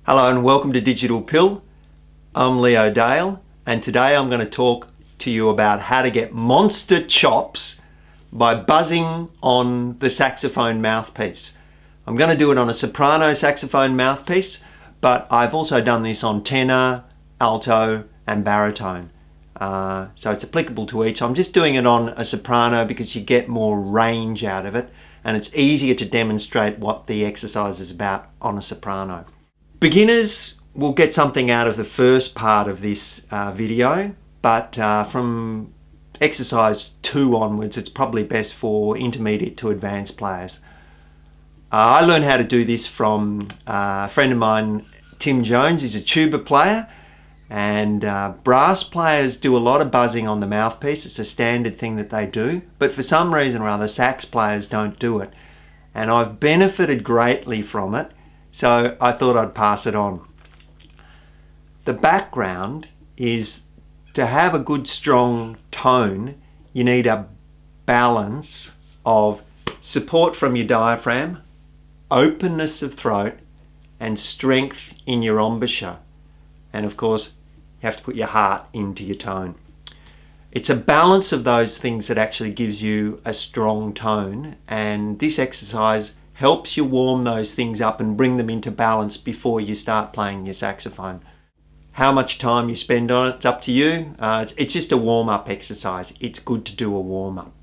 Hello and welcome to Digital Pill. I'm Leo Dale and today I'm going to talk to you about how to get monster chops by buzzing on the saxophone mouthpiece. I'm going to do it on a soprano saxophone mouthpiece, but I've also done this on tenor, alto and baritone. So it's applicable to each. I'm just doing it on a soprano because you get more range out of it and it's easier to demonstrate what the exercise is about on a soprano. Beginners will get something out of the first part of this video, but from exercise 2 onwards, it's probably best for intermediate to advanced players. I learned how to do this from a friend of mine, Tim Jones. He's a tuba player, and brass players do a lot of buzzing on the mouthpiece. It's a standard thing that they do, but for some reason or other, sax players don't do it. And I've benefited greatly from it. So I thought I'd pass it on. The background is to have a good strong tone, you need a balance of support from your diaphragm, openness of throat, and strength in your embouchure. And of course, you have to put your heart into your tone. It's a balance of those things that actually gives you a strong tone, and this exercise helps you warm those things up and bring them into balance before you start playing your saxophone. How much time you spend on it, it's up to you. It's just a warm-up exercise. It's good to do a warm-up.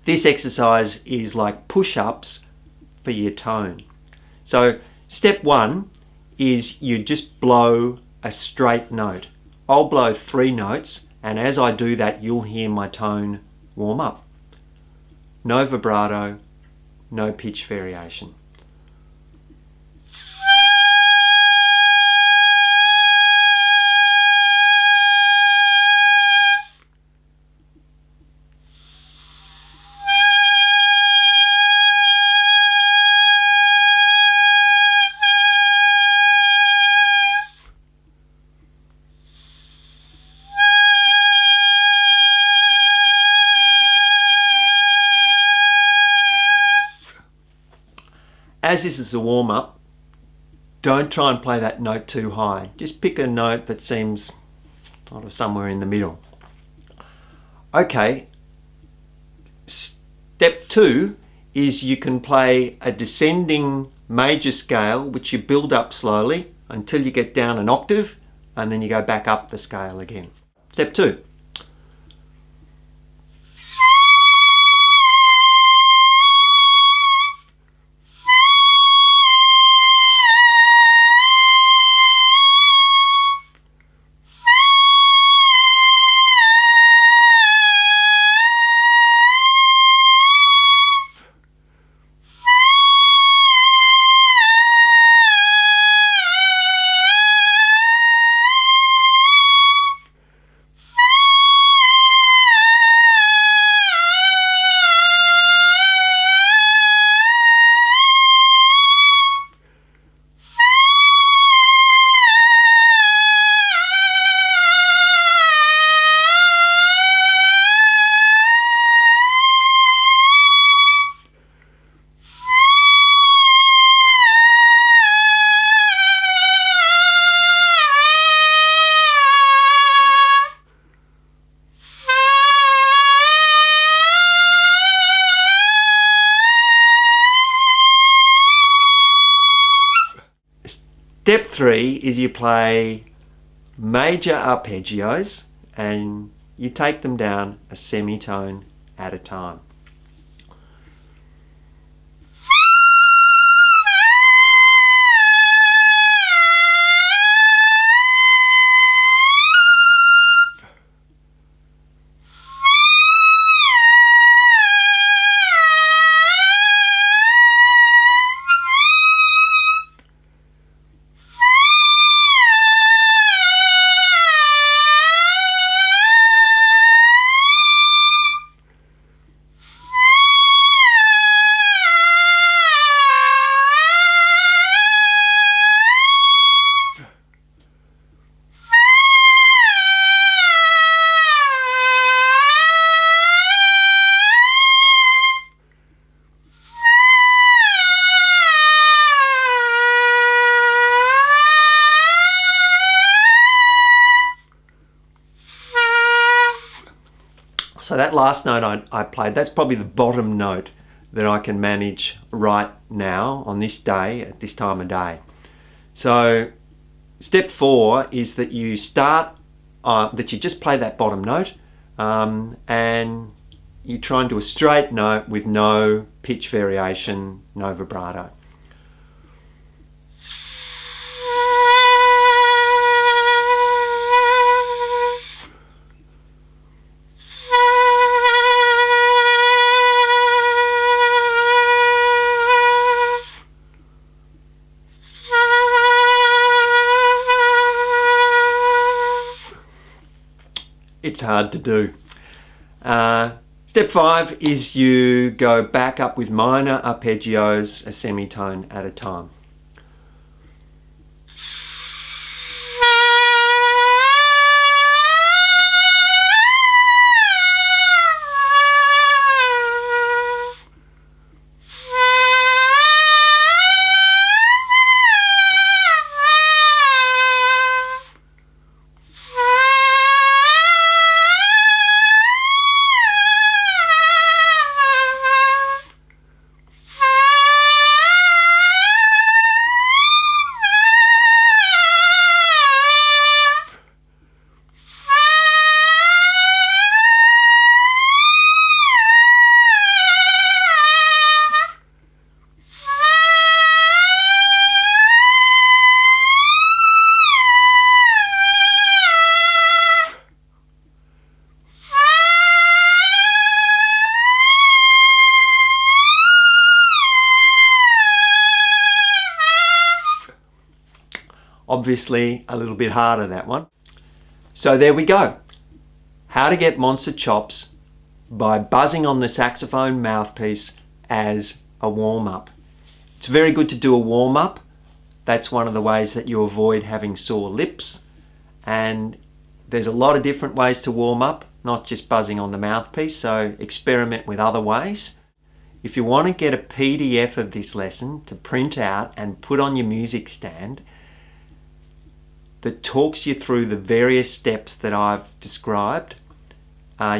This exercise is like push-ups for your tone. So step 1 is you just blow a straight note. I'll blow 3 notes, and as I do that, you'll hear my tone warm up. No vibrato, no pitch variation. As this is a warm-up, don't try and play that note too high. Just pick a note that seems sort of somewhere in the middle. Okay, step 2 is you can play a descending major scale, which you build up slowly until you get down an octave, and then you go back up the scale again. Step 2. Step 3 is you play major arpeggios and you take them down a semitone at a time. So that last note I played, that's probably the bottom note that I can manage right now on this day at this time of day. So step 4 is that you start, that you just play that bottom note and you try and do a straight note with no pitch variation, no vibrato. It's hard to do. Step 5 is you go back up with minor arpeggios, a semitone at a time. Obviously a little bit harder, that one. So there we go. How to get monster chops by buzzing on the saxophone mouthpiece as a warm-up. It's very good to do a warm-up. That's one of the ways that you avoid having sore lips. And there's a lot of different ways to warm up, not just buzzing on the mouthpiece, so experiment with other ways. If you want to get a PDF of this lesson to print out and put on your music stand, that talks you through the various steps that I've described,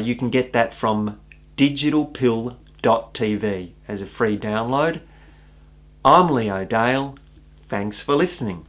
you can get that from DigitalPill.TV as a free download. I'm Leo Dale. Thanks for listening.